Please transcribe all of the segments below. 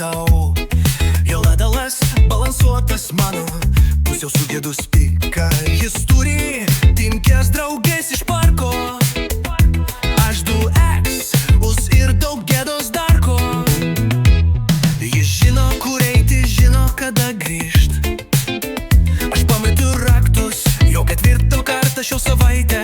matau. Jo ledalas balansuotas mano, pusiau sugėdus pika. Jis turi tinkės draugės iš parko, aš du ex, us ir daug gėdos dar ko. Jis žino, kur eiti, žino, kada grįžt. Aš pametu raktus, jau ketvirtą kartą šią savaitę.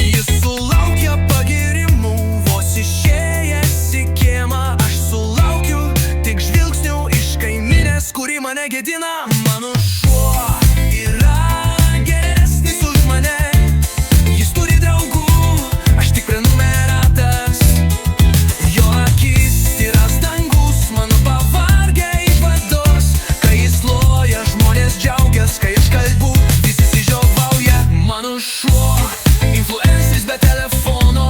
Jis sulaukia pagirimų, vos išėjęs į kiemą. Aš sulaukiu tik žvilgsnių iš kaimynės, kuri mane gedina. Mano šuo yra geresnis už mane. Jis turi draugų, aš tik prenumeratas. Jo akis tyras dangus, mano pavargę į vados. Kai jis loja, žmonės džiaugias, kai aš kalbu, visi sižiovauja. Mano šuo influenceris be telefono.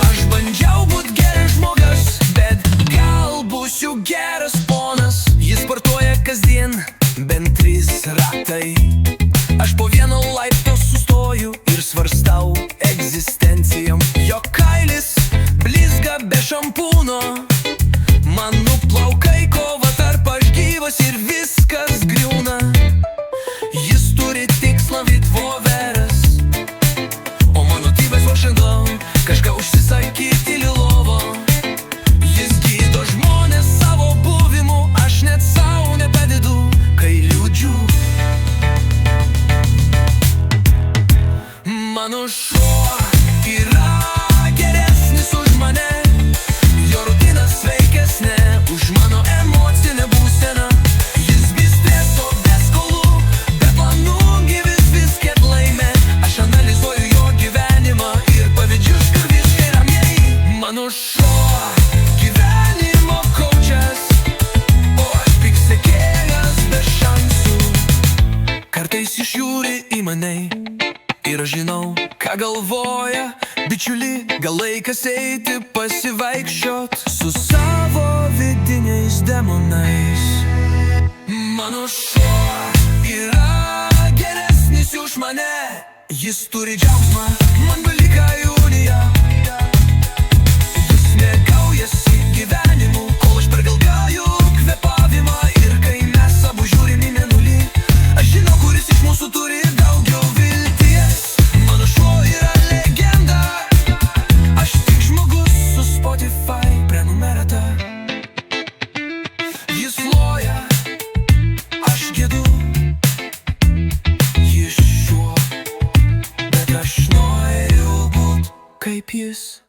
Aš bandžiau būt geras žmogas, bet gal būsiu geras ponas. Jis sportuoja kasdien, bent 3 ratai. Aš po vieno laipto sustoju ir svarstau egzistencijom. Jo kailis blizga be šampūno, mano plaukai kova tarp aš gyvas ir viskas griūna. Jis turi tikslą Vitvoveras, o mano tyvas Washington, kažką užsisakyti Lilovo. Jis gydo žmonės savo buvimu, aš net savo nepadedu, kai liūdžiu. Mano šuo yra geresnis už mane. Jo rutina sveikesnė už mano emocinę būseną. Jis be streso, be skolų, be planų, gyvis visket laimė. Aš analizuoju jo gyvenimą ir pavydžiu škirviškai ramiai. Mano šuo gyvenimo kaučias, o aš pik sekėjas be šansų. Kartais išžiūri į mane ir aš žinau, ką galvoja bičiuli. Gal laikas eiti pasivaikščiot su savo vidiniais demonais. Mano šuo yra geresnis už mane. Jis turi džiaugsmą, man belieka Julija. Jis mėgaujasi gyvenimu, kol aš pergalgaju kvėpavimą. Ir kai mes abu žiūrim į mėnulį, aš žinau, kuris iš mūsų turi daugiau vilties. Mano šuo yra legenda, aš tik žmogus su Spotify prenumerata. Jis loja, aš gedu. Jis šuo, bet aš noriu būt kaip jis.